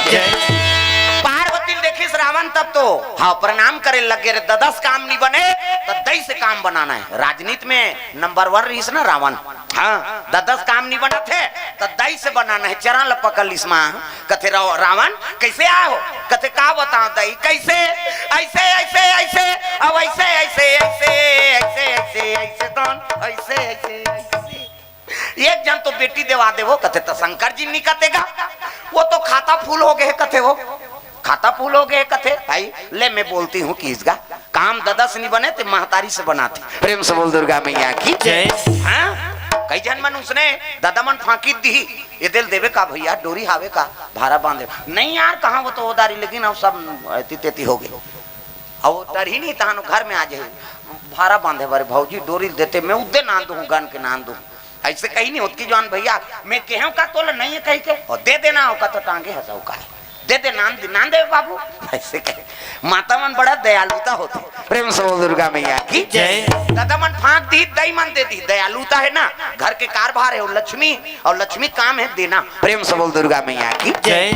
पार्वती देखी रावण तब तो हाँ प्रणाम करे लगे रे, 10 काम नहीं बने तो 10 से काम बनाना है। राजनीति में नंबर 1 रही ना रावण। हाँ 10 काम नहीं बना थे तो 10 से बनाना है। चरण ल पकड़ लिस मां कथे रावण कैसे आओ, कथे का बताओ दई कैसे ऐसे ऐसे ऐसे अब ऐसे ऐसे ऐसे ऐसे ऐसे ऐसे कौन ऐसे ऐसे ऐसे एक जन तो बेटी देवा दे वो कथे तो शंकर जी नहीं कतेगा, वो तो खाता फूल हो गए कथे, वो खाता फूल हो गए कथे। भाई ले मैं बोलती हूँ कि इसका काम 10 नहीं बने तो महतारी से बनाते। प्रेम से बोल दुर्गा मैया की जय। हाँ कई जन मन उसने दादा मन फांकी दी ये दिल देवे का भैया डोरी हावे का भारा बांधे नहीं यार कहाँ वो तो उदारी, लेकिन अब सब ऐती तेती हो गए। अब तर ही नहीं तहानो घर में आ जाए भारा बांधे बारे भौजी डोरी देते मैं उदे नान दूं गन के नान दूं ऐसे कहीं नहीं होती जवान भैया मैं कहूँ का तो नहीं है कहीं के और दे देना होगा तो टांगे हंसाऊ का है दे दे नान दे बाबू ऐसे कहे। माता मन बड़ा दयालुता होती। प्रेम से बोल दुर्गा मैया की जय। दादा मन फांक दी दई मन दे दी, दयालुता है ना, घर के कारभार है और लक्ष्मी काम है देना। प्रेम से बोल दुर्गा मैया की जय।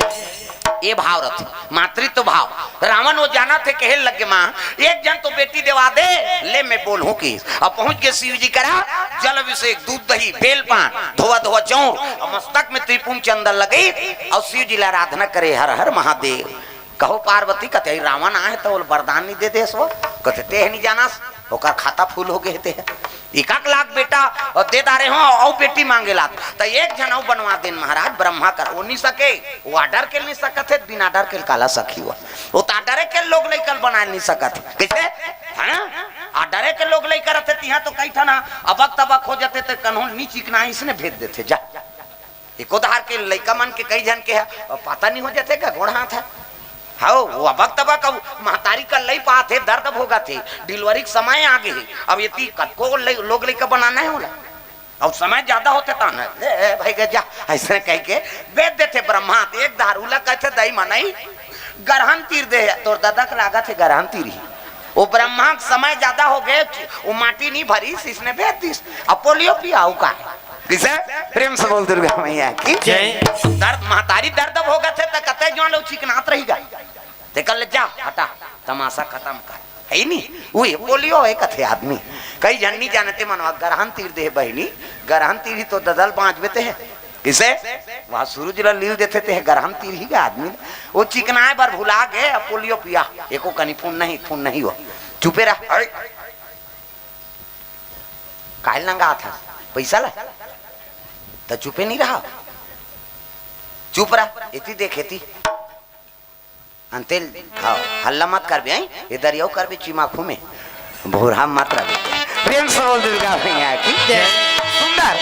ये भाव रथ मातृत्व भाव। रावण वो जाना थे कहे लगे माँ एक जन तो बेटी देवा दे ले मैं बोलूं कि अब पहुंच के शिव जी करा जल अभिषेक दूध दही बेल पान धोवा धोवा चौर और मस्तक में त्रिपुम चंदन लगे और शिव जी ला आराधना करे हर हर महादेव। कहो पार्वती कते रावण आए तो वरदान नहीं दे दे सो कहते ते नहीं जाना ओकर खाता फूल हो गए थे 1 लाख बेटा और दे दारे हो और बेटी मांगे ला तो एक जनऊ बनवा देन महाराज ब्रह्मा कर वो नहीं सके वो आडर के नहीं सकते बिना आडर के काला सखी हुआ वो तो आडरे के लोग नहीं कल बना नहीं सकते कैसे है ना आडरे के लोग नहीं करते तिहा तो कई था ना अबक तबक हो जाते थे कन्हू नी चिकना इसने भेज देते जा एक उधार के लड़का मन के कई जन के है पता नहीं हो जाते क्या गोड़ हाथ है हाँ वो अबक तबक महतारी का लई पाते दर्द भोगा थे डिलीवरी के समय आ गए अब ये को लोग लेकर बनाना है बोला अब समय ज्यादा होते था ना भाई जा ऐसे कह के बेच देते ब्रह्मा एक दारूला कहते दही मनाई गरहन तीर दे तो दादा का लागा थे गरहन तीर ही वो ब्रह्मा समय ज्यादा हो गए वो माटी नहीं भरी इसने बेच दी अब पोलियो पियाऊ का किसे प्रेम से बोल दुर्गा मैया की जय। दर्द महतारी दर्द होगा थे तो कते जो लोग चिकनात रहेगा ते कल जा हटा तमाशा खत्म कर है नहीं वही पोलियो है कथे आदमी कई जन नहीं जानते मनवा गरहन तीर दे बहनी गरहन तीर ही तो ददल पांच बेते हैं किसे वहां सूरज ला लील देते थे गरहन तीर ही का आदमी वो चिकनाए बार भुला गए पोलियो पिया एको कनी फोन नहीं हो चुपे रहा काल नंगा था पैसा ला तो चुपे नहीं रहा चुप रहा इतनी देखे थी अंतिल हाँ हल्ला मत कर भी इधर यो कर भी चिमाखू में भोरा मत रहे। प्रेम से बोल दुर्गा मैया की जय। सुंदर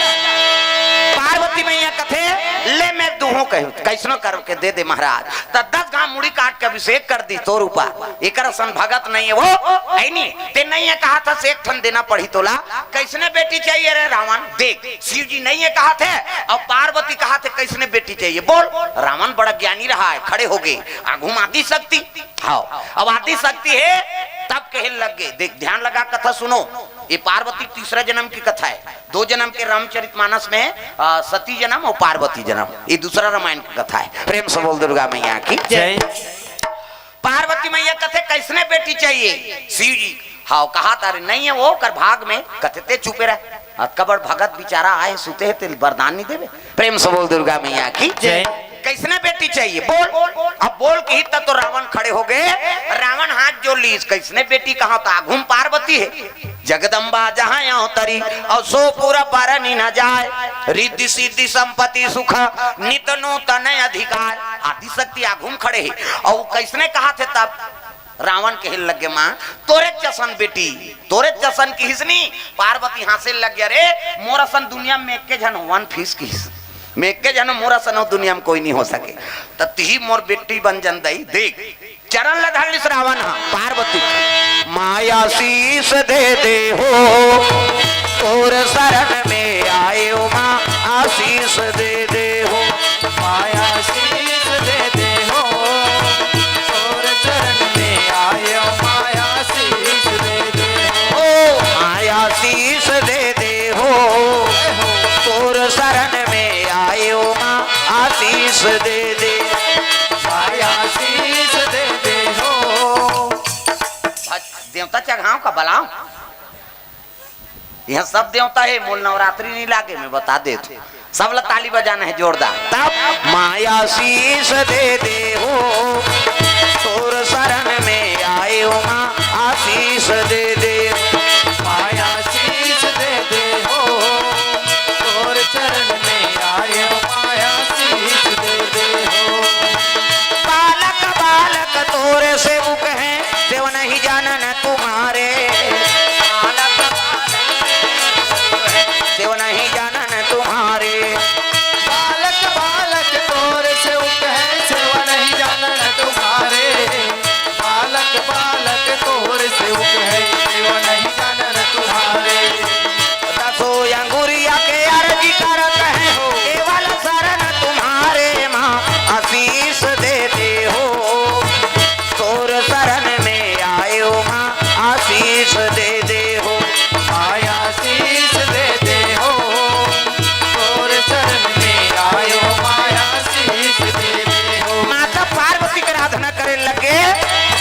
पार्वती मैया कथे ले मैं दूहों कहूं कैसनो करके दे दे महाराज तो 10 घाम मुड़ी काट के अभिषेक कर दी तो रूपा एक सन भगत नहीं है वो है नहीं ते नहीं है कहा था से एक ठन देना पड़ी तोला कैसने बेटी चाहिए रे रावण देख शिव जी नहीं है कहा थे और पार्वती कहा थे कैसने बेटी चाहिए बोल। रावण बड़ा ज्ञानी रहा है खड़े हो गए आगुम आदि शक्ति हाँ अब आदि शक्ति है तब कहे लग गए देख ध्यान लगा कथा सुनो ये पार्वती तीसरा जन्म की कथा है 2 जन्म के रामचरितमानस में सती जन्म और पार्वती जन्म ये दूसरा रामायण की कथा है। प्रेम से बोल दुर्गा मैया की जय। पार्वती मैया कथे कैसने बेटी चाहिए शिव जी हाँ कहा तारे नहीं है वो कर भाग में कथे चुपे रहे कबर भगत बेचारा आए सुते है वरदान नहीं देवे। प्रेम से बोल दुर्गा मैया की जय। कैसने बेटी चाहिए बोल। अब बोल के ही तब तो रावण खड़े हो गए रावण हाथ जोड़ ली कैसने बेटी कहा था घूम पार्वती है जगदम्बा जहाँ यहाँ तरी और सो पूरा पारनी न जाए रिद्धि सिद्धि संपत्ति सुख नित नूतन अधिकार आदि शक्ति आघूम खड़े है और कैसने कहा थे तब रावण के हिल लगे माँ तोरे चसन बेटी तोरे चसन की हिसनी पार्वती हाथ से लग गया रे मोरा सन दुनिया में एक के जन 1 फीस की मैं के जन मोरा सन दुनिया में कोई नहीं हो सके तब ती मोर बेटी बन जन दई देख चरण लधाली रावण पार्वती माया शीस दे दे हो और शरण में आए माँ आशीष दे दे हो माया शीस दे दे हो और चरण में आए माया शीस दे दे हो माया शीस दे दे हो और शरण में आए माँ आशीष दे दे देवता चढ़ाओ का बलाओ, यहाँ सब देवता है। मूल नवरात्रि नहीं लागे, मैं बता दे तू, सब लोग ताली बजाना है जोरदार। तब माया शीश दे दे हो, तोर शरण में आए हो माँ आशीष दे दे, माया शीश दे दे हो, तोर चरण में आए हो माया शीश दे दे हो। बालक बालक तोरे सेवक हैं, देव नहीं जानन तुम्हारे, बालक देव नहीं जानन तुम्हारे, बालक बालक तोर सेवक है, सेवा नहीं जानन तुम्हारे। बालक बालक तोर सेवक है, सेवा नहीं जानन तुम्हारे। दसो अंगुरिया के अर्जी करत है हो, केवल शरण तुम्हारे माँ आशीष देते हो, तोर शरण में आए हो माँ आशीष दे दे हो, माया शीश दे दे हो, तोर चरण में आए हो माया शीश दे दे हो। माता पार्वती की आराधना करे लगे,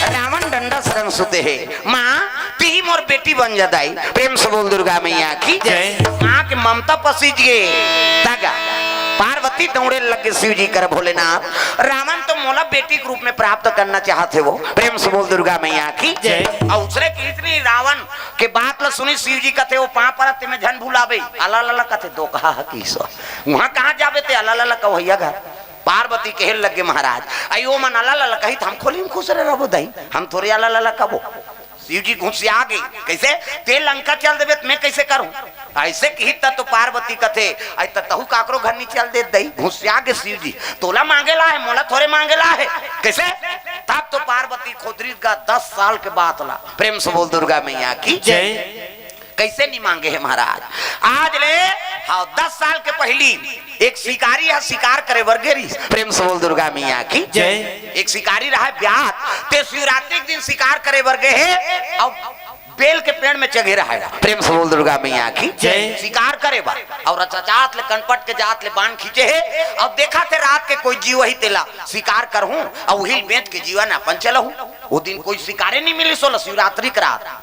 रावण डंडा शरण सुते है, माँ ती मोर बेटी बन जादाई। प्रेम से बोल दुर्गा मैया की जय। माँ की ममता पसीज गए, तागा पार्वती दौड़े लगे शिव जी कर भोलेनाथ, रावण तो मोला बेटी के रूप में प्राप्त करना चाहते वो। प्रेम से बोल दुर्गा मैया की जय। और उसने कितनी रावण के बात ला सुनी, शिव जी कहते वो पां परत में झन भुलावे, अला लला कहते दो कहा हकीस वहां कहां जावे ते अला लला कवैया घर। पार्वती कहे लगे महाराज अयो मन अला लला कही हम खोली खुश रहो दही, हम थोड़े अला लला कबो। शिव जी घुसिया गई, कैसे ते लंका चल देवे मैं कैसे करूं, ऐसे कही तो पार्वती कथे आई तहु काकरो घर नहीं चल दे दई। घुसिया के शिव जी तोला मांगेला है, मोला थोड़े मांगेला है, कैसे तब तो पार्वती खोदरी का 10 साल के बात ला। प्रेम से बोल दुर्गा मैया की जय। कैसे नहीं मांगे है महाराज, आज ले हाँ 10 साल के पहली एक शिकारी है, शिकार करे वर्गेरी। प्रेम से बोल दुर्गा मैया की जय। एक शिकारी रहा ब्याह ते शिवरात्रि के दिन शिकार करे वर्गे है, और बेल के पेड़ में चढ़े रहा है। प्रेम से बोल दुर्गा मैया की जय। शिकार करे बा और चाचात ले कनपट के जात ले बाण खींचे है, और देखा थे रात के कोई जीव ही तेला शिकार कर हूं और वही बेच के जीवन अपन चलहूं। वो दिन कोई शिकारे नहीं मिली, सोलह शिवरात्रि का रात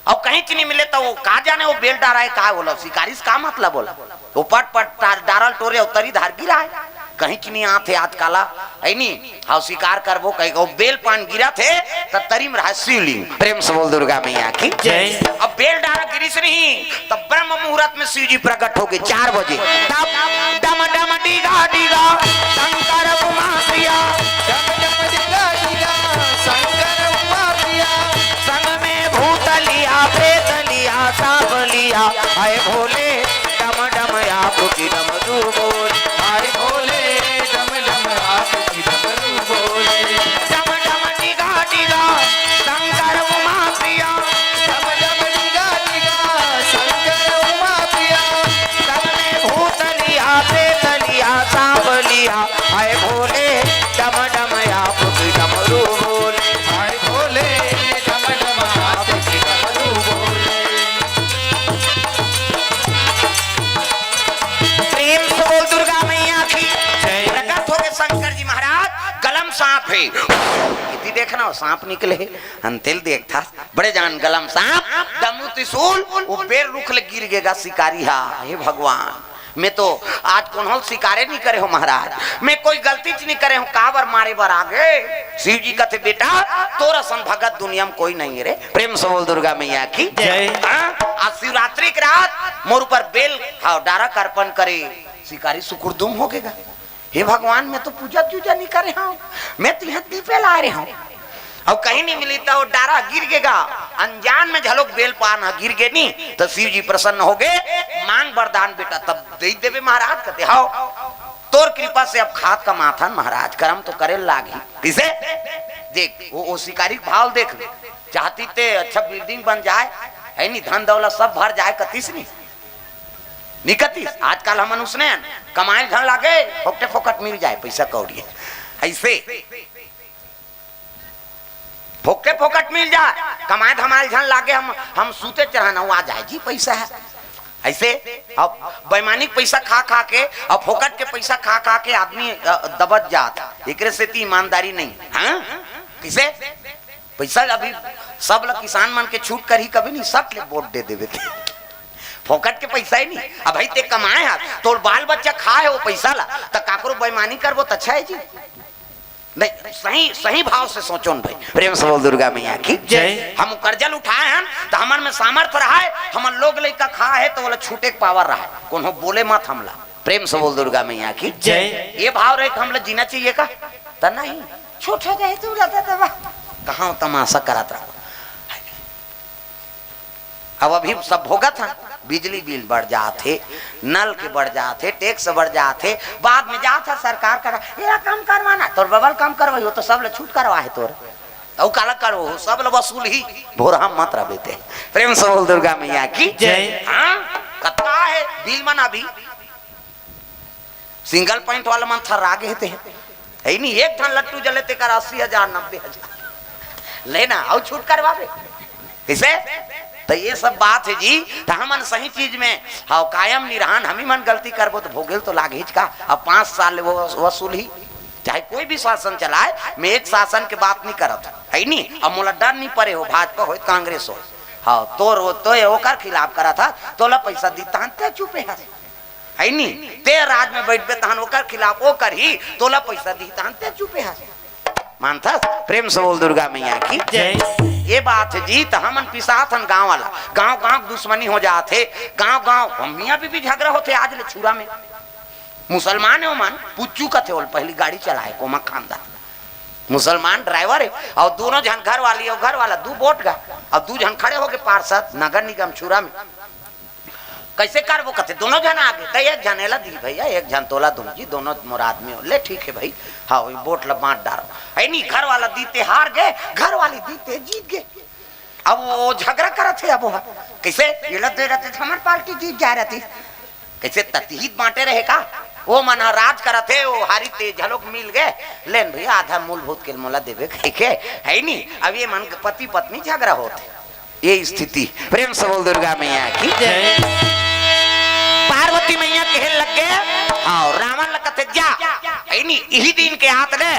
और कहीं नहीं मिले तो वो कहा जाने वो बेल डारा है, कहा बोला शिकारी से का मतलब बोला, वो पट पट डारल टोरे उतरी धार गिरा है, कहीं नहीं आते आज काला है नहीं हाँ शिकार कर वो कहीं बेल पान गिरा थे तब तरी में रहा शिवलिंग। प्रेम से बोल दुर्गा मैया की जय। अब बेल डारा गिरी से नहीं तब ब्रह्म मुहूर्त में शिव जी प्रकट हो गए 4 बजे, तब डम डम डीगा डीगा शंकर उमा प्रिया, डम डम डिगा डिगा शंकर उमा प्रिया, संग में भूत लिया प्रेत लिया सांप लिया, आए भोले डम डम आपकी डमरू बोल, आए भोले डम डम आपकी डमरू बोले। डम डम डिगा डिगा शंकर उमा प्रिया, डम डम डिगा डिगा शंकर उमा प्रिया, संग में भूत लिया प्रेत लिया सांप लिया, आए भोले डम डम आपकी डमरू बोल, आए भोले डम डम आपकी डमरू बोले। प्रेम से बोल दुर्गा मैया की जय। प्रकट हो गए शंकर जी महाराज, गलम सांप है, इति देखना सांप निकले अंतिल देखता बड़े जान गलम सांप दमू त्रिशूल वो बेर रुख ले गिर गएगा शिकारी। हा हे भगवान मैं तो आज कौन शिकारे नहीं करे हो महाराज, मैं कोई गलती नहीं करे हूँ, काबर मारे बर आगे। शिव जी कहते बेटा तोरा सन भगत दुनिया में कोई नहीं है रे। प्रेम से बोल दुर्गा मैया की जय। आज शिवरात्रि की रात मोर ऊपर बेल हाँ डारा का अर्पण करे, शिकारी सुकुरदुम हो गएगा। हे भगवान मैं तो पूजा पूजा नहीं करे हूँ, मैं तो यहाँ दीपे ला रहे हूँ और कहीं नहीं मिली तो डारा गिर गएगा, अनजान में झलोक बेल पाना गिर गए नहीं तो शिव जी प्रसन्न हो गए, मांग वरदान बेटा तब दे देवे महाराज। कहते हाओ तोर कृपा से अब खाद का माथन महाराज कर्म तो करे लागी। किसे देख वो शिकारी भाव देख चाहती थे अच्छा बिल्डिंग बन जाए है नहीं, धन दौलत सब भर जाए, कतीस नहीं निकतीस। आजकल हम मनुष्य कमाए धन लागे फोकटे फोकट मिल जाए पैसा कौड़ी, ऐसे फोकटे फोकट मिल जाए कमाए धमाल झन लागे हम सूते चढ़ाना आ जाए जी पैसा है। ऐसे अब बेईमानिक पैसा खा खा के अब फोकट के पैसा खा खा के आदमी दबत जाता, एक से ईमानदारी नहीं। हाँ किसे पैसा अभी सब लोग किसान मन के छूट कर ही कभी नहीं सब ले वोट दे देवे थे फोकट के पैसा ही नहीं। अब भाई ते कमाए हाथ तो बाल बच्चा खाए वो पैसा ला तो काकरो बेईमानी करबो तो अच्छा है जी नहीं। सही सही भाव से सोचो न भाई। प्रेम से बोल दुर्गा मैया की जय। हम कर्जल उठाए हैं तो हमारे में सामर्थ्य रहा है, हम लोग लड़का खा है तो बोला छूटे के पावर रहा है, कोनो बोले मत हमला। प्रेम से बोल दुर्गा मैया की जय। ये भाव रहे हम लोग जीना चाहिए का तो नहीं छोटा जाए तू कहाँ तमाशा कराता। अब अभी सब भोगा था, बिजली बिल बढ़ जाते, नल के बढ़ जाते, टैक्स बढ़ जाते, बाद में जाता सरकार कर ये काम करवाना तोर बबल काम करवाई हो तो सब लोग छूट करवा है तोर औ काला करो सब लोग वसूल ही भोरा मत रबेते। प्रेम से बोल दुर्गा मैया की जय। हाँ कत्ता है बिल मना भी सिंगल पॉइंट वाला मन था रागे थे है नहीं एक ठन लट्टू जलेते कर 80,000 90,000 लेना और छूट करवावे किसे तो ये सब बात है जी। तो हमन सही चीज में हाँ कायम निरहान हम ही मन गलती करबो तो भोगेल तो लाग हिच का। अब 5 साल वो वसूल ही चाहे कोई भी शासन चलाए, मैं एक शासन के बात नहीं करत है नहीं। अब मोला डर नहीं पड़े हो भाजपा हो कांग्रेस हो हाँ तो ओकर खिलाफ करा था तोला पैसा दी तान चुपे है नहीं ते राज में बैठ तहन ओकर खिलाफ वो कर ही तोला पैसा दी तान चुपे मानता। प्रेम से बोल दुर्गा मैया की जय। ये बात है जी। तो हमन पिसात हन गांव वाला गांव गांव दुश्मनी हो जाते, गांव गांव मियाँ भी झगड़ा होते। आज ले छुरा में मुसलमान है मन पुच्चू का थे पहली गाड़ी चलाए कोमा खानदान मुसलमान ड्राइवर है और दोनों जन घर वाली और घर वाला 2 बोट गा और 2 जन खड़े हो गए पार्षद नगर निगम छुरा में कैसे कर वो कहते दोनों जन आगे तो एक जनेला दी भैया एक जन तोला दूं जी दोनों मुराद में ले ठीक है भाई हाँ वही बोट ला बांट डालो है नहीं। घर वाला दीते हार गए, घर वाली दीते जीत गए। अब वो झगड़ा कर थे अब वो कैसे ये लग दे रहे थे हमारी पार्टी जीत जा रही थी कैसे ततीहित बांटे रहे का वो मन राज करा थे वो हारी ते झलोक मिल गए लेन भैया आधा मूलभूत के मोला देवे के है नहीं। अब ये मन पति पत्नी झगड़ा होते ये स्थिति। प्रेम से बोल दुर्गा मैया की जय। पार्वती मैया कहे लग गए हाँ रावण लगते जा नहीं यही दिन के हाथ ने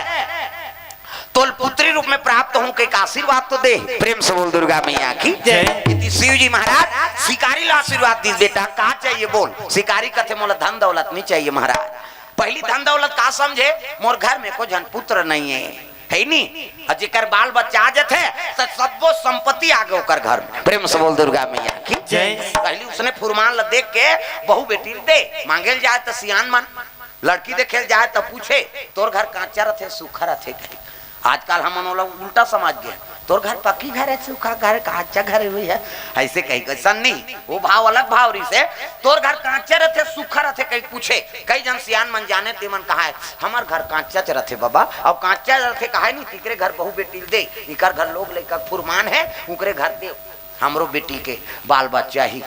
तोल पुत्री रूप में प्राप्त हूं के आशीर्वाद तो दे। प्रेम से बोल दुर्गा मैया की जय। शिव जी महाराज शिकारी ला आशीर्वाद दी बेटा कहा चाहिए बोल। शिकारी कथे मोला धन दौलत नहीं चाहिए महाराज, पहली धन दौलत का समझे मोर घर में को जन पुत्र नहीं है नहीं जेकर बाल बच्चा आ जाते तो सबो संपत्ति आगे होकर घर में। प्रेम से बोल दुर्गा मैया की जय। पहली उसने फुरमान ला देख के बहु बेटी दे मांगेल जाए तो सियान मन लड़की देखे जाए तो पूछे तोर घर कांचा रथे सूखा रथे। आजकल हम उल्टा समझ गए तोर घर पक्की घर है सूखा घर कांचा घर हुई है ऐसे कहीं कैसा नहीं वो भाव अलग भाव रही से तोर घर कांचा रथे सूखा रथे कहीं पूछे कई जन सियान मन जाने ते मन कहा है हमार घर कांचा रथे बाबा और कांचा रथे कहा नहीं तीकरे घर बहु बेटी दे इकर घर लोग लेकर फुरमान है उकरे घर दे हमरो बेटी के बाल बच्चा ही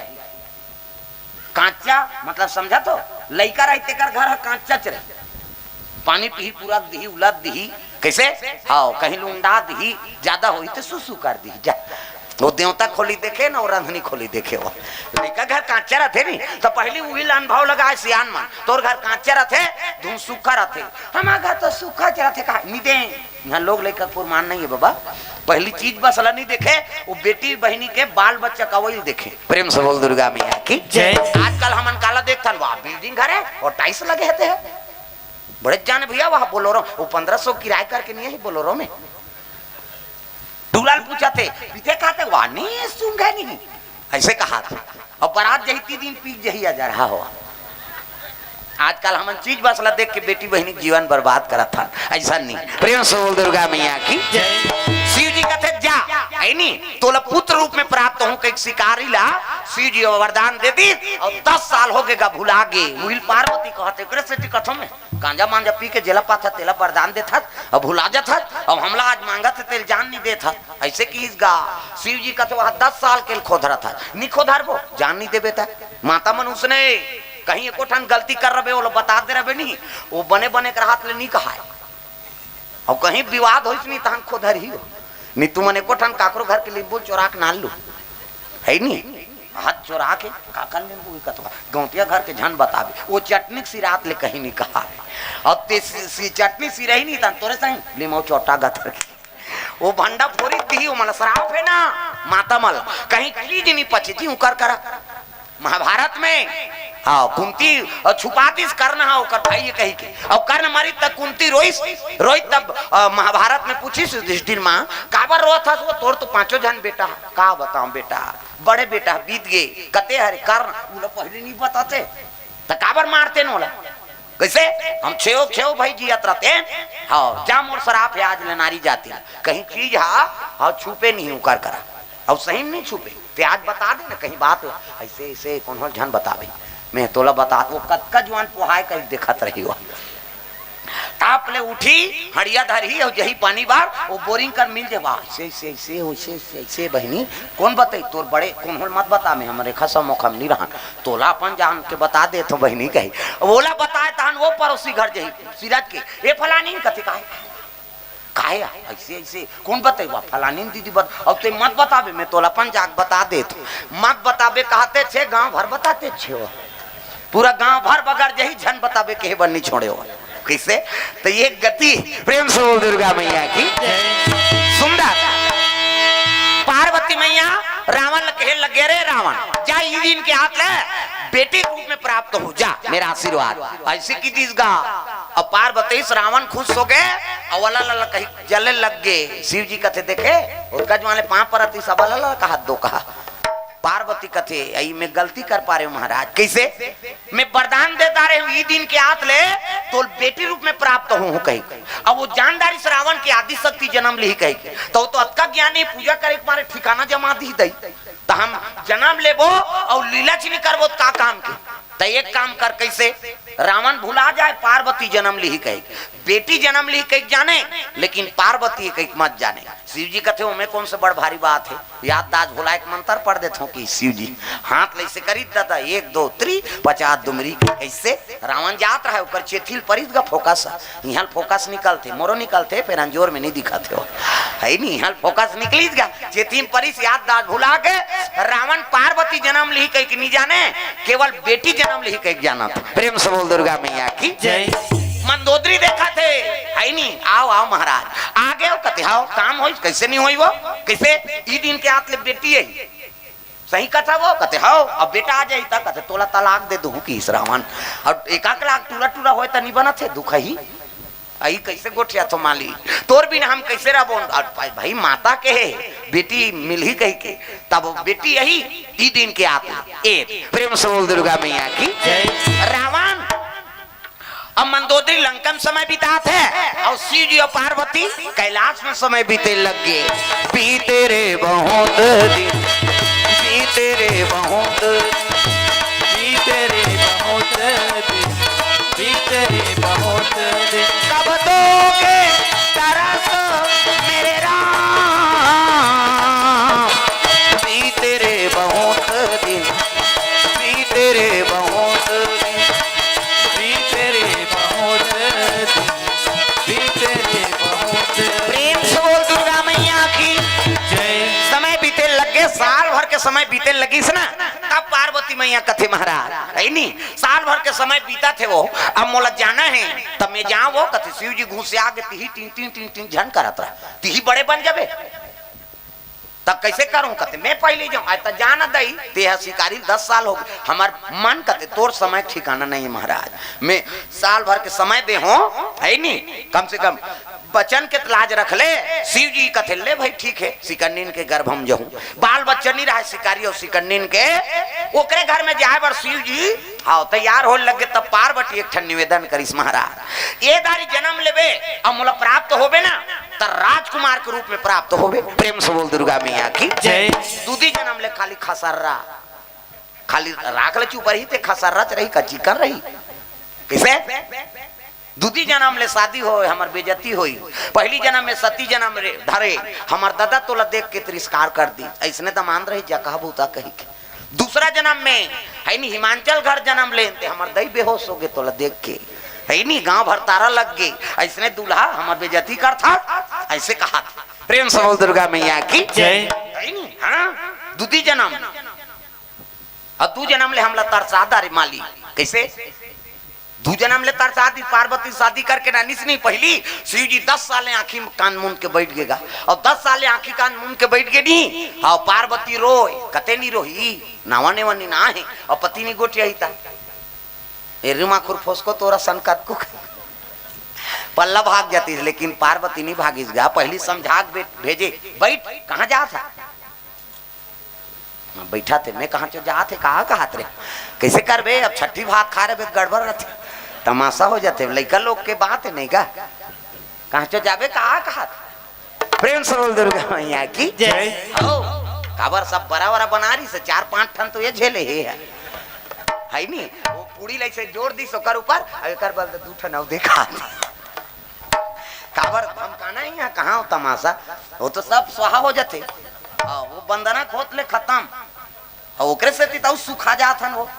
कांचा मतलब समझा तो लइका रहते कर घर कांचा रहे पानी पी पूरा दी उलट दी कैसे हाँ कहीं लुंडा दी ज्यादा हुई तो सुसु कर दी जा वो देवता खोली देखे ना और रंधनी खोली देखे वो लड़का घर कांचा रहते नहीं तो पहली वही अनुभव लगा सियान मन तोर घर कांचा रहते धूम सूखा रहते हमारा घर तो सूखा रहते कहा नहीं दे यहाँ लोग लेकर फुरमान नहीं है बाबा पहली चीज बस अला नहीं देखे वो बेटी बहनी के बाल बच्चा का वही देखे। प्रेम से बोल दुर्गा मैया की जय। आजकल हमन काला देखता वाह बिल्डिंग घर है और टाइल्स लगे रहते हैं बड़े जाने भैया वहां बोलोरो वो 1500 किराए करके नहीं है बोलोरो में। दूलाल पूछा थे पीछे कहते वहां नहीं सूंघे नहीं ऐसे कहा था और बारात जही दिन पीक जही आ जा रहा हो। आजकल हम चीज बसला देख के बेटी बहनी जीवन बर्बाद करा था ऐसा नहीं। प्रेम से बोल दुर्गा मैया की शिव जी कहते जा नहीं तोला पुत्र रूप में प्राप्त हूं कई शिकारी ला शिव जी वरदान दे दी और 10 साल हो गए भुला गे मुहिल पार्वती कहते से कथम में गांजा मांजा पी के जेला पाता तेला वरदान देता और भुला जाता और हमला आज मांगा था तेल जान नहीं देता ऐसे कीस गा शिव जी कहते वहां 10 साल के खोधरा था नहीं खोधर वो जान नहीं दे बेटा माता मन उसने कहीं एको ठन गलती कर रहे वो बता दे रहे नहीं वो बने बने कर हाथ ले नहीं कहा है और कहीं विवाद हो नहीं तहन खोधर ही हो नहीं तुम एको ठन काकरो घर के नींबू चोरा के नाल लू है नहीं हाथ चोरा के काकर नींबू कतवा गौतिया घर के झन बतावे वो चटनी सी रात ले कहीं नहीं कहा है और चटनी सी रही नहीं तन तोरे सही लीमो चोटा गथर वो भंडा फोरी दी मला श्राप है ना मातामल कहीं चीज नहीं पची थी कर करा महाभारत में हाँ कुंती छुपाती कर्ण हाँ कर भाई ये कही के और कर्ण मारी तक कुंती रोई तब महाभारत में पूछी युधिष्ठिर माँ काबर रो था वो तोड़ तो पांचों जन बेटा का बताऊं बेटा बड़े बेटा बीत गए कते हरे कर्ण बोला पहले नहीं बताते तो काबर मारते न कैसे हम छेव भाई जी यात्रा थे हाँ जा मोर शराब है आज ले नारी जाती कहीं चीज हाँ छुपे नहीं कर करा और सही नहीं छुपे प्याज बता दे ना कहीं बात ऐसे ऐसे कौन झन बतावे मैं तोला बता वो कतका जवान पोहाय कहीं देखत रही हो ताप ले उठी हड़िया धरी और यही पानी बार वो बोरिंग कर मिल जावा ऐसे बहनी कौन बताई तोर बड़े कौन मत बता मैं हमारे खसा मौका नहीं रहा तोला अपन जान के बता दे तो बहनी कही बोला बताए तहन वो पड़ोसी घर जही सिराज के ये फलानी कथी काहे ऐसे ऐसे कौन बताई फलानी दीदी बत अब ते मत बताबे मैं तोला अपन जाग बता दे तो मत बताबे कहते छे गांव भर बताते छे पूरा गांव भर बगर जही झन बताबे के बन्नी छोड़े हो कैसे तो ये गति प्रेम से बोल दुर्गा मैया की सुंदर पार्वती मैया रावण कहे लगे रे रावण जा दिन के हाथ ले बेटी रूप में प्राप्त हो जा मेरा आशीर्वाद ऐसे की दीस गा अब पार्वती रावण खुश हो गए और वाला कहीं जले लग गए शिव जी कथे देखे उनका जो वाले पांव पर अति सब कहा दो कहा पार्वती कथे आई मैं गलती कर पा रहे हूँ महाराज कैसे मैं वरदान देता रहे हूँ दिन के हाथ ले तो बेटी रूप में प्राप्त हूँ कही अब वो जानदारी से रावण की आदि शक्ति जन्म ली कही तो अतका ज्ञानी पूजा करे मारे ठिकाना जमा दी दई तो हम जन्म लेबो और लीला चिनी करबो का काम के तो एक काम कर कैसे रावण भुला जाए पार्वती जन्म ली कही बेटी जन्म ली कही जाने लेकिन पार्वती कही मत जाने शिव जी कहते हो मैं कौन से बड़ भारी बात है याद दाज भुला एक मंत्र पढ़ देता हूँ कि शिव जी हाथ ले से करी दादा 1 2 3 50 दुमरी कैसे रावण जात रहा ऊपर चेथिल परित का फोकस यहाँ फोकस निकलते मोरो निकलते फिर अंजोर में नहीं दिखाते हो है नहीं यहाँ फोकस निकली गया चेथिल परिस याद दाज भुला के रावण पार्वती जन्म ली कही नहीं जाने केवल बेटी जन्म ली कही जाना प्रेम से बोल दुर्गा मैया की जय मंदोदरी देखा थे है नहीं आओ आओ महाराज आगे हो कते आओ काम हो कैसे नहीं हुई वो कैसे ई दिन के हाथ ले बेटी है सही कथा वो कहते हो अब बेटा आ जाए तक कहते तोला तलाक दे दूं कि इस रावण और 1 लाख टूरा टूरा होए त नहीं बना थे दुख ही आई कैसे गोठिया तो माली तोर बिना हम कैसे रहो भाई माता के है बेटी मिल ही कही के तब बेटी यही ई दिन के हाथ एक प्रेम से बोल दुर्गा मैया की रावण अब मंदोदरी लंका में समय बितात है और शिव जी और पार्वती कैलाश में समय बीते लग गए बीते रे बहुत दिन बीते रे बहुत बीते रे बहुत दिन बीते रे बहुत दिन कब दोगे तरस मेरे राम बीते रे बहुत दिन बीते रे बहुत दिन बीते रे बहुत दिन बीते रे बहुत प्रेम से बोल दुर्गा मैया की जय समय बीते लगे साल भर के समय बीते लगी ना तब पार्वती मैया कथे महाराज है नहीं साल भर के समय बीता थे वो अब मोला जाना है तब मैं जाऊं वो कथे शिव जी घूस आगे तीन झन करत रहा ती बड़े बन जाबे तब कैसे करूं कहते मैं पहले जाऊं आज तक जाना दई ते शिकारी 10 साल हो गए हमार मन कहते तोर समय ठिकाना नहीं है महाराज मैं साल भर के समय दे हो है नहीं कम से कम बचन के लाज रख ले शिव जी कहते ले भाई ठीक है सिकन्नीन के गर्भ हम जाऊं बाल बच्चन नहीं रहा शिकारी और सिकन्नीन के ओकरे घर में जाए बर शिव जी हाँ तैयार हो लगे तब पार्वती एक ठन निवेदन करिस महाराज ये दारी जन्म लेबे अब मोला प्राप्त होबे ना त राजकुमार के रूप में प्राप्त होबे प्रेम से बोल दुर्गा मैया की जय दूधी जन्म ले खाली खसर्रा खाली राख ले चुप रही ते खसर्रा रही का चिकन रही कैसे दूधी जन्म ले शादी हो हमार बेजती होई पहली जन्म में सती जन्म रे धरे हमार दादा तोला देख के तिरस्कार कर दी ऐसने तो मान रही जा कहा बूता कही के दूसरा जन्म में है नहीं हिमाचल घर जन्म लेते हमार दई बेहोश हो गए तोला देख के है नहीं गांव भर तारा लग गई ऐसने दूल्हा हमार बेजती कर था ऐसे कहा था प्रेम से बोल दुर्गा मैया की जय हाँ दूधी जन्म और तू जन्म ले हमला तरसादा रे माली कैसे दू जन्म ले तार शादी पार्वती शादी करके ना निसनी पहली शिव जी 10 साल आंखी कान मुन के बैठ गेगा और 10 साल आंखी कान मुन के बैठ गे नहीं हाँ पार्वती रोए कते नहीं रोही नावा ने वनी ना है और पति नहीं गोटिया ही था एरिमा खुरफोस को तोरा संकट को पल्ला भाग जाती है लेकिन पार्वती नहीं भागीस गा पहली समझा भेजे बैठ कहाँ जा था बैठा थे मैं कहाँ जा थे कहा थे कैसे कर बे अब छठी भात खा रहे गड़बड़ रहते तमाशा हो जाते लड़का लोग के बात है नहीं का कहाँ चो जाबे कहा प्रेम से बोल दुर्गा मैया की जय काबर सब बड़ा बड़ा बना रही से 4-5 ठन तो ये झेले है नहीं वो पूरी लाई से जोड़ दी सोकर ऊपर कर बल 2 ठन और देखा काबर हम काना ही कहाँ हो तमाशा वो तो सब स्वाहा हो जाते वो बंदना खोत ले खत्म ओकरे से तो सुखा जात हन वो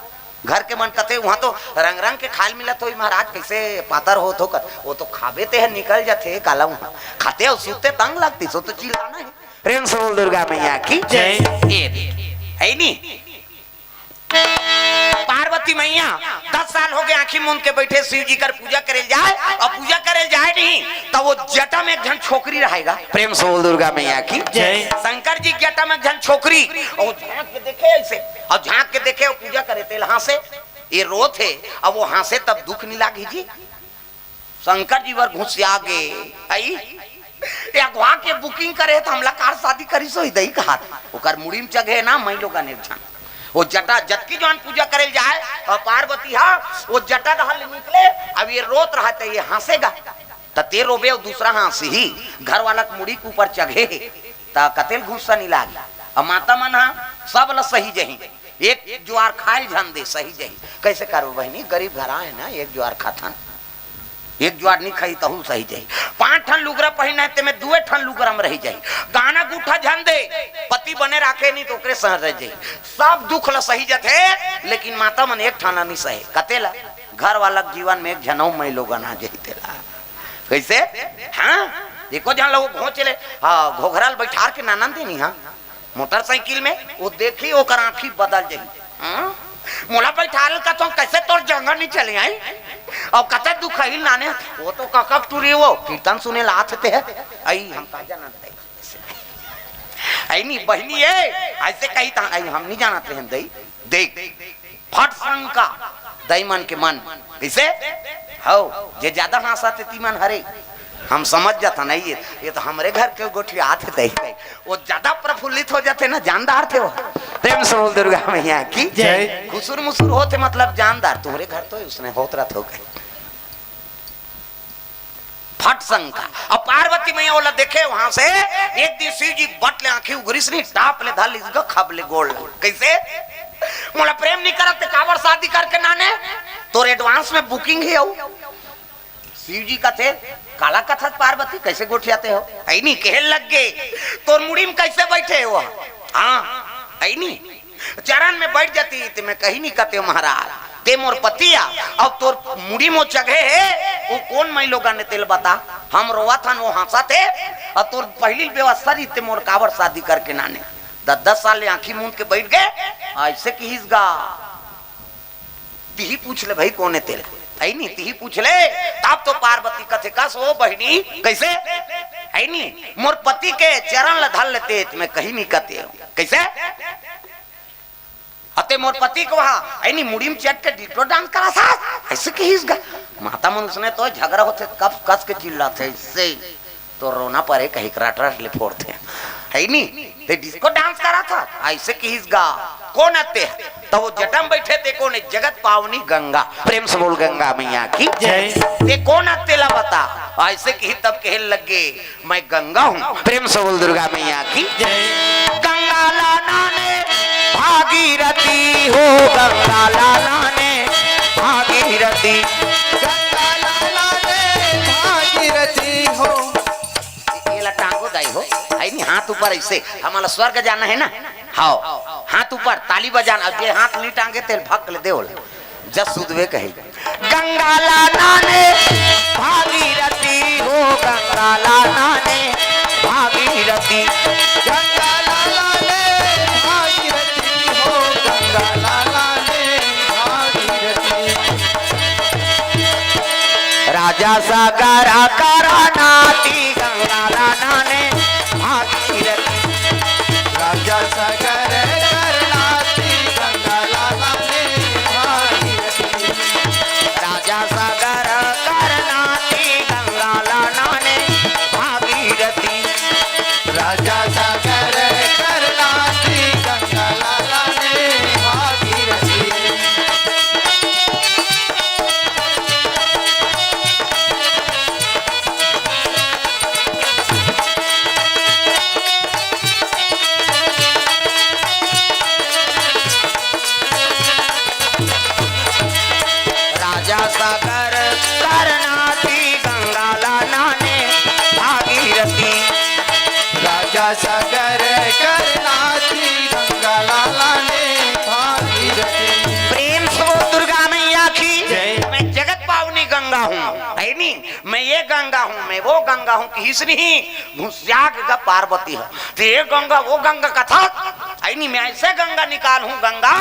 घर के मन कते वहां तो रंग रंग के खाल मिला तो महाराज कैसे पातर हो तो वो तो खाबे ते है निकल जाते काला वहां खाते और सूते तंग लगती सो तो चिल्लाना है प्रेम से बोल दुर्गा मैया की जय है नी पार्वती मैया 10 साल हो गए आंखी मूंद के बैठे शिव जी कर पूजा करे जाए और पूजा करे जाए नहीं तो वो जटा में एक जन छोकरी रहेगा प्रेम से बोल दुर्गा मैया की जय शंकर जी जटा में एक जन छोकरी और झांक के देखे ऐसे और झांक के देखे और पूजा करे थे हाँ से ये रो थे अब वो हाँ से तब दुख नहीं लागी जी शंकर जी वर घुस आगे आई अगवा के बुकिंग करे तो हमला कार शादी करी सो दही कहा ओकर मुड़ीम जगह ना मैं लोग निर्छन वो जटा जटकी जवान पूजा करे जाए और पार्वती हाँ वो जटा डहल निकले अब ये रोत रहा था ये हंसेगा ते रोबे और दूसरा हंसी ही घर वाला मुड़ी के ऊपर चढ़े कतेल गुस्सा नहीं लागी और माता मन हाँ सब ल सही जही एक ज्वार खाए झन दे सही जही कैसे करो बहनी गरीब घर है ना एक ज्वार खाता एक ज्वार नहीं खाई तहु सही जाई 5 ठन लुगरा पहिना ते में 2 ठन लुगरा में रह जाई गाना गुठा झन दे पति बने राखे नहीं तो ओकरे सहर रह जाई सब दुख ल सही जथे लेकिन माता मन एक ठाना नहीं सहे कतेला घर वाला जीवन में एक जनौ मैं लोग ना जईतेला कैसे हां देखो जहां लोग घोचले हां घोघराल बैठार के नानन देनी हां मोटरसाइकिल में वो देखी ओकर आंखी बदल जाई हां मोला बैठाल का तो कैसे तोर जंगल नहीं चले आई अब कते दुख है नाने वो तो ककक टूरी वो कीर्तन सुने लात थे आई हम का जानते आई नहीं बहनी है ऐसे कही ता आई हम नहीं जानते हैं दई देख फट संका दई मन के मन कैसे हो जे ज्यादा हंसाते ती मन हरे हम समझ जाता नहीं ये तो हमारे घर के गोठी आते दई वो ज्यादा प्रफुल्लित हो जाते ना जानदार थे वो प्रेम से बोल दुर्गा मैया की जय खुसुर मुसुर होते मतलब जानदार तुम्हारे घर तो उसने होत रहा हो गए फट संका और पार्वती मैया वाला देखे वहां से एक दिन शिव जी बट ले आंखें उगरिस नहीं टाप ले धल इसको खब ले गोल कैसे मोला प्रेम नहीं करते काबर शादी करके नाने तो एडवांस में बुकिंग ही हो शिव जी का थे काला कथा पार्वती कैसे गोठियाते हो आई नहीं कहल लग गए तो मुड़ी में कैसे बैठे हो हाँ आई नहीं चरण में बैठ जाती तो मैं कहीं नहीं कहते महाराज ते मोर पतिया अब तोर मुड़ी मो जगह है वो कौन मैं लोग ने तेल बता हम रोवा था वो हंसा थे और तोर पहली व्यवस्था रही ते मोर काबर शादी करके नाने 10 साल आंखी मूंद के बैठ गए ऐसे की गा ती पूछ ले भाई कौन है तेल आई नहीं ती पूछ ले तब तो पार्वती कथे कस हो बहनी कैसे आई नहीं मोर पति के चरण ल धल लेते मैं कहीं नहीं कहते कैसे अते मोर पति को वहां आई नहीं मुड़ी में चट के डिटो डांस करा था ऐसे किस गा माता मन उसने तो झगड़ा होते कब कस के चिल्लाते इससे तो रोना पड़े कहीं कराट ले फोड़ते है नहीं ते डिस्को डांस करा था ऐसे किस गा कौन आते हैं तो वो जटम बैठे थे कौन जगत पावनी गंगा प्रेम से बोल गंगा मैया की जय ते कौन आते ला बता ऐसे की तब कहने लगे मैं गंगा हूँ प्रेम से बोल दुर्गा मैया की जय गंगा लाना ने भागीरथी हो गंगा लाला ने भागीरथी गंगा लाला ने भागीरथी हो ये लटांगो दाई हो आई नहीं हाथ ऊपर ऐसे हमारा स्वर्ग जाना है ना हाँ हाथ ऊपर ताली बजाना जे हाथ नहीं टांगे तेल भक ले देओ जस सुधवे कहे गंगा लाना ने भागीरथी हो गंगा लाना ने भागीरथी गंगा लाला ने भागीरथी हो गंगा लाला ने भागीरथी राजा सागर करनाती गंगा लाने भागीरथी राजा सागर करनाती गंगा लाने भागीरथी राजा सागर करनाती गंगा लाने भागीरथी राजा सागर करनाती गंगा लाने भागीरथी राजा सागर करनाती गंगा लाने भागीरथी राजा सागर करनाती गंगा लाने भागीरथी प्रेम से वो दुर्गा मैया की जय। मैं जगत पावनी गंगा हूँ है नहीं, मैं ये गंगा हूँ, मैं वो गंगा हूँ कि इसने ही घुसियाग का पार्वती है तो ये गंगा वो गंगा का था है नहीं, मैं ऐसे गंगा निकाल हूँ गंगा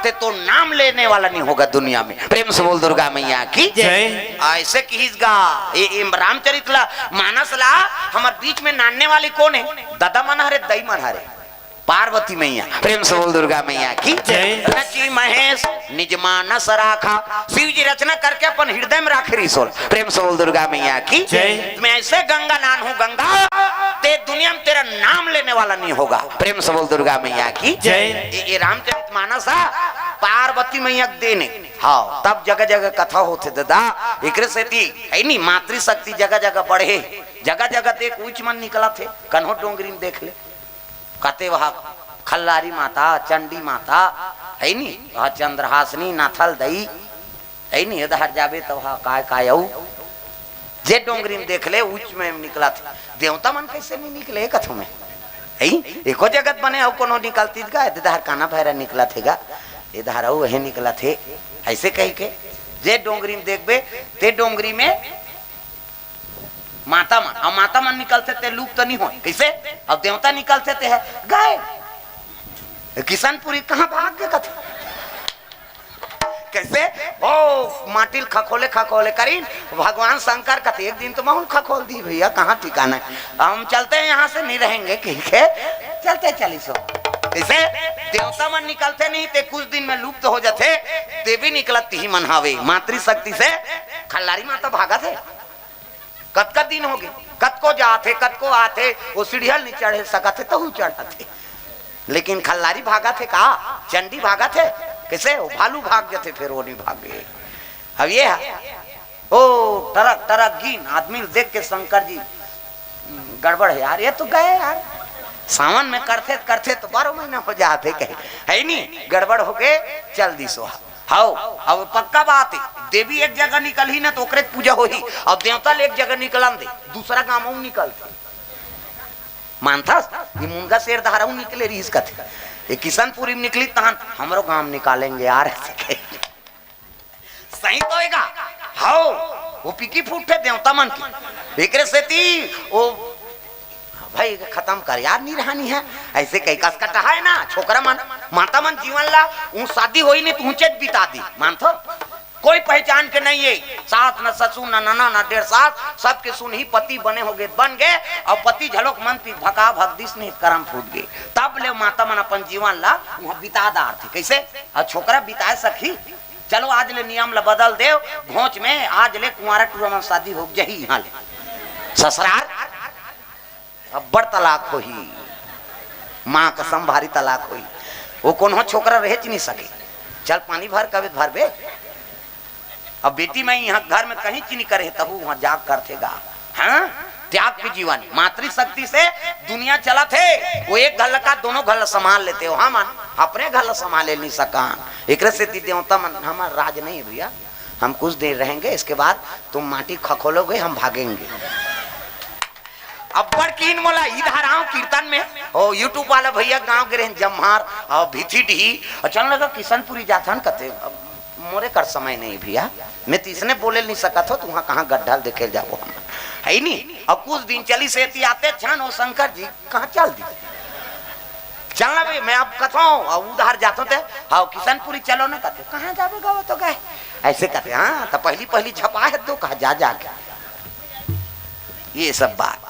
ते तो नाम लेने वाला नहीं होगा दुनिया में। प्रेम से बोल दुर्गा मैया की जय। ऐसे किसगा ये रामचरित मानस ला हमारे बीच में नानने वाली कौन है? दादा मनहरे दई मनहरे पार्वती मैया। प्रेम से बोल दुर्गा मैया की जय। रची महेश निज मानस राखा, शिव जी रचना करके अपन हृदय में राखे रिसोल। प्रेम से बोल दुर्गा मैया की जय। मैं ऐसे गंगा नान हूँ गंगा ते दुनिया में तेरा नाम लेने वाला नहीं होगा। प्रेम से बोल दुर्गा मैया की जय। ये रामचरित मानस पार्वती मैया देने हाँ तब जगह जगह कथा होते दादा एक से है नहीं मातृशक्ति जगह जगह बढ़े, जगह जगह देख उच्च मन निकला थे कन्हो डोंगरी में देख ले कहते वहा खल्लारी माता चंडी माता है नी वहा चंद्रहासनी नाथल दई है नी इधर जाबे तो वहा काय जे डोंगरी में देख ले उच्च में निकला थे। देवता मन कैसे नहीं निकले कथों में है एको जगत बने हो कोनो निकलती का इधर काना भैरा निकला थेगा इधर वह निकला थे ऐसे कह के जे डोंगरी में देखबे ते डोंगरी में माता मन और माता मन निकलते थे लूप तो नहीं हो कैसे अब देवता निकलते थे है गाय किशनपुरी कहाँ भाग गए कथे कैसे ओ माटिल खखोले खखोले करीन भगवान शंकर कहते एक दिन तो माहौल खखोल दी भैया कहाँ ठिकाना है हम चलते हैं यहाँ से नहीं रहेंगे कहे चलते 40 कैसे देवता मन निकलते नहीं ते कुछ दिन में लुप्त हो जाते ते भी निकलती ही मनहावे मातृशक्ति से खल्लारी माता भागा थे कत का दिन हो गए कत को जाते कत को आते वो सीढ़ियाल नहीं चढ़े सका थे तो चढ़ाते लेकिन खल्लारी भागा थे कहा चंडी भागा थे कैसे वो भालू भाग जाते फिर वो नहीं भागे। अब ये है ओ टरक टरक गिन आदमी देख के शंकर जी गड़बड़ है यार ये तो गए यार सावन में करते तो 12 महीना हो जाते कहे है नहीं गड़बड़ हो गए चल दी सो हाउ अब पक्का बात है देवी एक जगह निकल ही ना तो ओकरे पूजा हो ही अब देवता एक जगह निकलन दे दूसरा गांव में निकलते मानता ये मुंगा शेर धाराऊ निकले रही इसका थे ये किशनपुरी में निकली तहन हमरो गांव निकालेंगे यार ऐसे सही तो होगा हाउ वो पिकी फूट थे देवता मन की एक से थी वो भाई खत्म कर यार नहीं रहनी है ऐसे कई कस कटा है ना छोकरा मन माता मन जीवन ला ऊ शादी होई नहीं तुझे बिता दी मानतो कोई पहचान के नहीं है साथ न ससुर न नना न 1.5 साल सबके सुन ही पति बने हो गए बन गए और पति झलोक मन पी भका भगदिश नहीं करम फूट गए तब ले माता मन अपन जीवन ला वहां बितादार थे कैसे और छोकरा बिताए सखी चलो आज ले नियम ला बदल दे भोज में आज ले कुंवारा टूरा में शादी हो जही यहाँ ले ससुराल अब बड़ तलाक हो ही माँ कसम भारी तलाक हुई वो कौन छोकरा रह नहीं सके चल पानी भर कभी भर बे अब बेटी मैं यहाँ घर में कहीं चीनी करे तब वहां जाग करतेगा हाँ त्याग के जीवन मातृशक्ति से दुनिया चला थे वो एक घर का दोनों घर संभाल लेते हो हाँ मन अपने घर संभाले नहीं सकान एक से देवता मन हमारा राज नहीं भैया हम कुछ देर रहेंगे इसके बाद तुम माटी खखोलोगे हम भागेंगे अब बड़कीन मोला इधर आओ कीर्तन में ओ यूट्यूब वाला भैया गांव गिरे जम्हार और भीथी डी और चलने लगा किशनपुरी जाथन कहते मोरे कर समय नहीं भैया मैं तो इसने बोले नहीं सका था वहां कहाँ गड्ढा देखे जाओ हम है नहीं और कुछ दिन चली से आते छन ओ शंकर जी कहाँ चल दी चलना भाई मैं अब कथा उधर जाते थे हाँ किशनपुरी चलो ना कहते कहाँ जावे गाओ तो गए ऐसे कहते हाँ तो पहली पहली झपा है तो कहा जा जाके ये सब बात